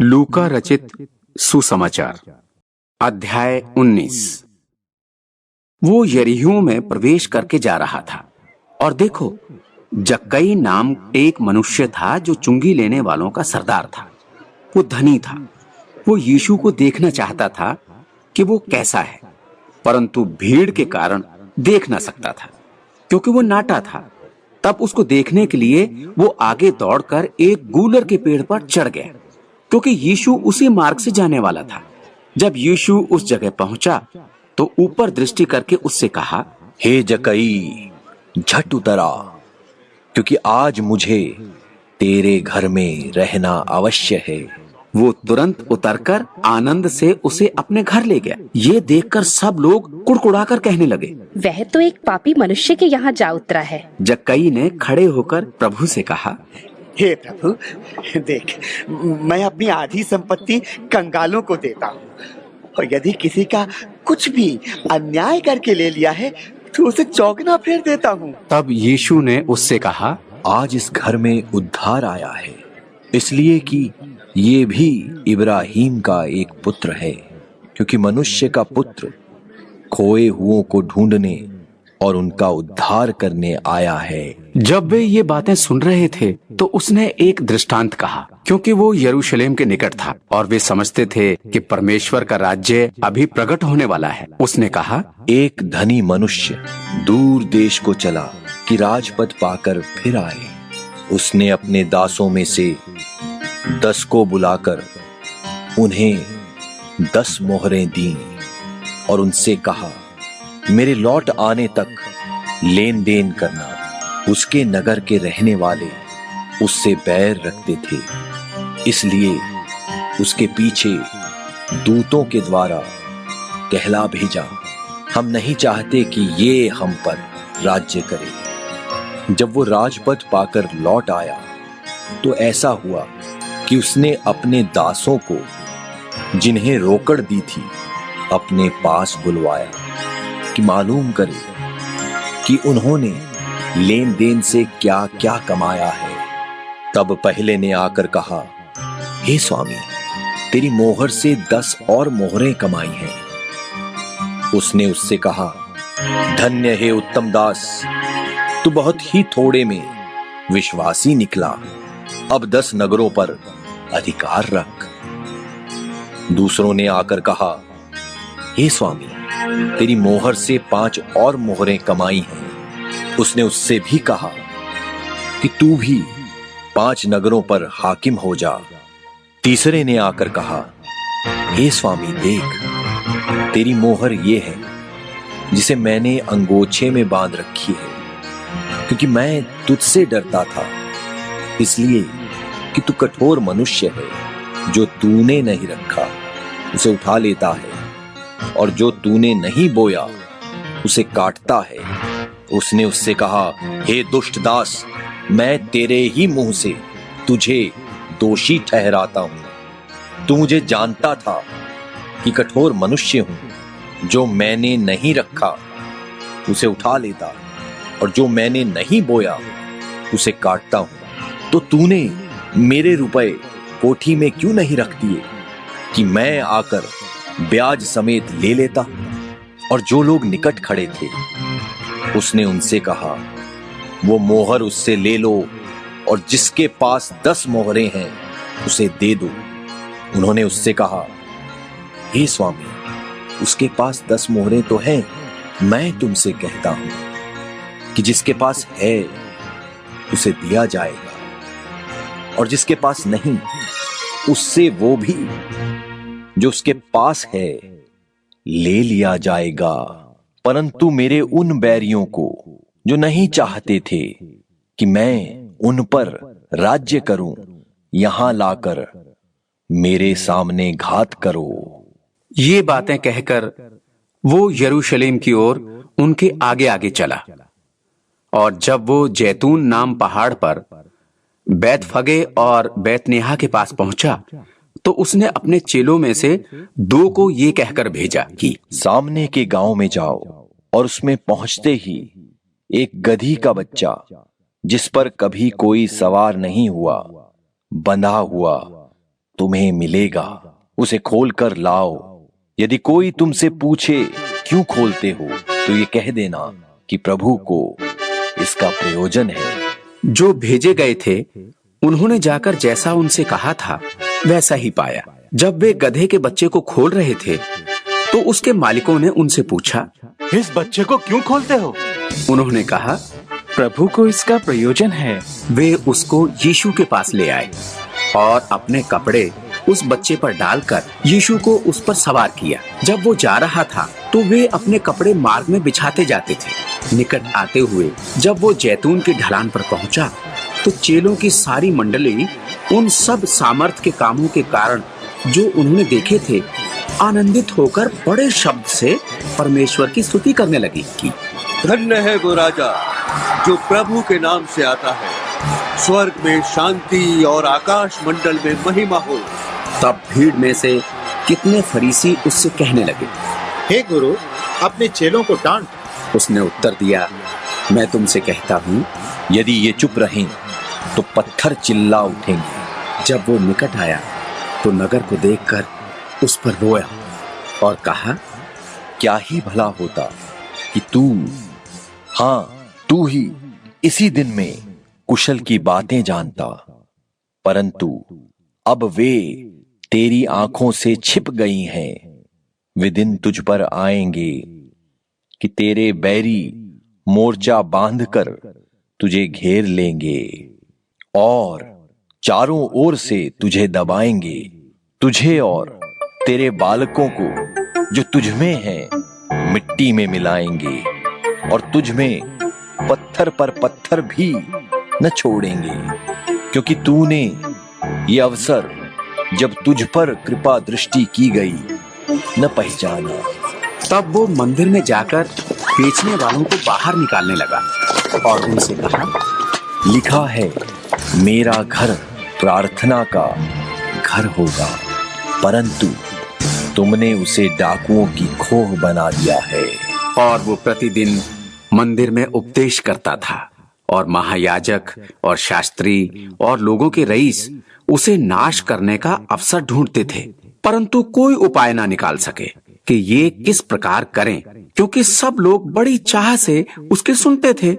लूका रचित सुसमाचार अध्याय 19। वो यरीहो में प्रवेश करके जा रहा था और देखो, जक्कई नाम एक मनुष्य था जो चुंगी लेने वालों का सरदार था। वो धनी था। वो यीशु को देखना चाहता था कि वो कैसा है, परंतु भीड़ के कारण देख ना सकता था क्योंकि वो नाटा था। तब उसको देखने के लिए वो आगे दौड़कर एक गूलर के पेड़ पर चढ़ गया क्योंकि यीशु उसी मार्ग से जाने वाला था। जब यीशु उस जगह पहुंचा तो ऊपर दृष्टि करके उससे कहा, हे जक्कई, झट उतर आ, क्योंकि आज मुझे तेरे घर में रहना अवश्य है। वो तुरंत उतरकर आनंद से उसे अपने घर ले गया। ये देखकर सब लोग कुड़कुड़ाकर कहने लगे, वह तो एक पापी मनुष्य के यहाँ जा उतरा है। जक्कई ने खड़े होकर प्रभु से कहा, हे प्रभु, देख, मैं अपनी आधी संपत्ति कंगालों को देता हूँ, और यदि किसी का कुछ भी अन्याय करके ले लिया है तो उसे चौगुना फेर देता हूँ। तब यीशु ने उससे कहा, आज इस घर में उद्धार आया है, इसलिए कि ये भी इब्राहिम का एक पुत्र है, क्योंकि मनुष्य का पुत्र खोए हुओं को ढूंढने और उनका उद्धार करने आया है। जब वे ये बातें सुन रहे थे तो उसने एक दृष्टांत कहा, क्योंकि वो यरूशलेम के निकट था और वे समझते थे कि परमेश्वर का राज्य अभी प्रकट होने वाला है। उसने कहा, एक धनी मनुष्य दूर देश को चला कि राजपद पाकर फिर आए। उसने अपने दासों में से 10 को बुलाकर उन्हें 10 मोहरें दी और उनसे कहा, मेरे लौट आने तक लेन देन करना। उसके नगर के रहने वाले उससे बैर रखते थे, इसलिए उसके पीछे दूतों के द्वारा कहला भेजा, हम नहीं चाहते कि ये हम पर राज्य करे। जब वो राजपद पाकर लौट आया तो ऐसा हुआ कि उसने अपने दासों को, जिन्हें रोकड़ दी थी, अपने पास बुलवाया कि मालूम करे कि उन्होंने लेन देन से क्या क्या कमाया है। तब पहले ने आकर कहा, हे स्वामी, तेरी मोहर से 10 और मोहरें कमाई हैं। उसने उससे कहा, धन्य है उत्तम दास, तू बहुत ही थोड़े में विश्वासी निकला, अब 10 नगरों पर अधिकार रख। दूसरों ने आकर कहा, हे स्वामी, तेरी मोहर से 5 और मोहरें कमाई हैं। उसने उससे भी कहा कि तू भी 5 नगरों पर हाकिम हो जा। तीसरे ने आकर कहा, हे स्वामी, देख, तेरी मोहर ये है जिसे मैंने अंगोछे में बांध रखी है, क्योंकि मैं तुझसे डरता था, इसलिए कि तू कठोर मनुष्य है। जो तूने नहीं रखा उसे उठा लेता है, और जो तूने नहीं बोया उसे काटता है। उसने उससे कहा, हे दुष्ट दास, मैं तेरे ही मुंह से तुझे दोषी ठहराता हूं। तू मुझे जानता था कि कठोर मनुष्य हूं। जो मैंने नहीं रखा उसे उठा लेता, और जो मैंने नहीं बोया उसे काटता हूं। तो तूने मेरे रुपए कोठी में क्यों नहीं रख दिए कि मैं आकर ब्याज समेत ले लेता? और जो लोग निकट खड़े थे, उसने उनसे कहा, वो मोहर उससे ले लो, और जिसके पास 10 मोहरें हैं उसे दे दो। उन्होंने उससे कहा, हे स्वामी, उसके पास 10 मोहरें तो हैं। मैं तुमसे कहता हूं कि जिसके पास है उसे दिया जाएगा, और जिसके पास नहीं, उससे वो भी जो उसके पास है ले लिया जाएगा। परंतु मेरे उन बैरियों को, जो नहीं चाहते थे कि मैं उन पर राज्य करूं, यहां लाकर मेरे सामने घात करो। ये बातें कहकर वो यरूशलेम की ओर उनके आगे आगे चला, और जब वो जैतून नाम पहाड़ पर बैतफगे और बैतनिय्याह के पास पहुंचा तो उसने अपने चेलों में से 2 को ये कहकर भेजा कि सामने के गांव में जाओ, और उसमें पहुंचते ही एक गधी का बच्चा, जिस पर कभी कोई सवार नहीं हुआ, बंधा हुआ तुम्हें मिलेगा, उसे खोलकर लाओ। यदि कोई तुमसे पूछे क्यों खोलते हो, तो ये कह देना कि प्रभु को इसका प्रयोजन है। जो भेजे गए थे उन्होंने जाकर जैसा उनसे कहा था वैसा ही पाया। जब वे गधे के बच्चे को खोल रहे थे तो उसके मालिकों ने उनसे पूछा, इस बच्चे को क्यों खोलते हो? उन्होंने कहा, प्रभु को इसका प्रयोजन है। वे उसको यीशु के पास ले आए और अपने कपड़े उस बच्चे पर डालकर यीशु को उस पर सवार किया। जब वो जा रहा था तो वे अपने कपड़े मार्ग में बिछाते जाते थे। निकट आते हुए जब वो जैतून की ढलान पर पहुंचा तो चेलों की सारी मंडली उन सब सामर्थ के कामों के कारण जो उन्होंने देखे थे आनंदित होकर बड़े शब्द से परमेश्वर की स्तुति करने लगी कि धन्य है वो राजा जो प्रभु के नाम से आता है। स्वर्ग में शांति और आकाश मंडल में महिमा हो। तब भीड़ में से कितने फरीसी उससे कहने लगे, हे गुरु, अपने चेलों को डांट। उसने उत्तर दिया, मैं तुमसे कहता हूँ, यदि ये चुप रहें तो पत्थर चिल्ला उठेंगे। जब वो निकट आया तो नगर को देखकर उस पर रोया और कहा, क्या ही भला होता कि तू ही इसी दिन में कुशल की बातें जानता, परंतु अब वे तेरी आंखों से छिप गई हैं। वे दिन तुझ पर आएंगे कि तेरे बैरी मोर्चा बांधकर तुझे घेर लेंगे और चारों ओर से तुझे दबाएंगे। तुझे और तेरे बालकों को जो तुझ में हैं मिट्टी में मिलाएंगे और तुझ में पत्थर पर पत्थर भी न छोड़ेंगे, क्योंकि तूने ये अवसर जब तुझ पर कृपा दृष्टि की गई न पहचाना। तब वो मंदिर में जाकर बेचने वालों को बाहर निकालने लगा और उनसे कहा, लिखा है, मेरा घर प्रार्थना का घर होगा, परंतु तुमने उसे डाकुओं की खोह बना दिया है। और वो प्रतिदिन मंदिर में उपदेश करता था और महायाजक और शास्त्री और लोगों के रईस उसे नाश करने का अवसर ढूंढते थे, परंतु कोई उपाय ना निकाल सके कि ये किस प्रकार करें, क्योंकि सब लोग बड़ी चाह से उसके सुनते थे।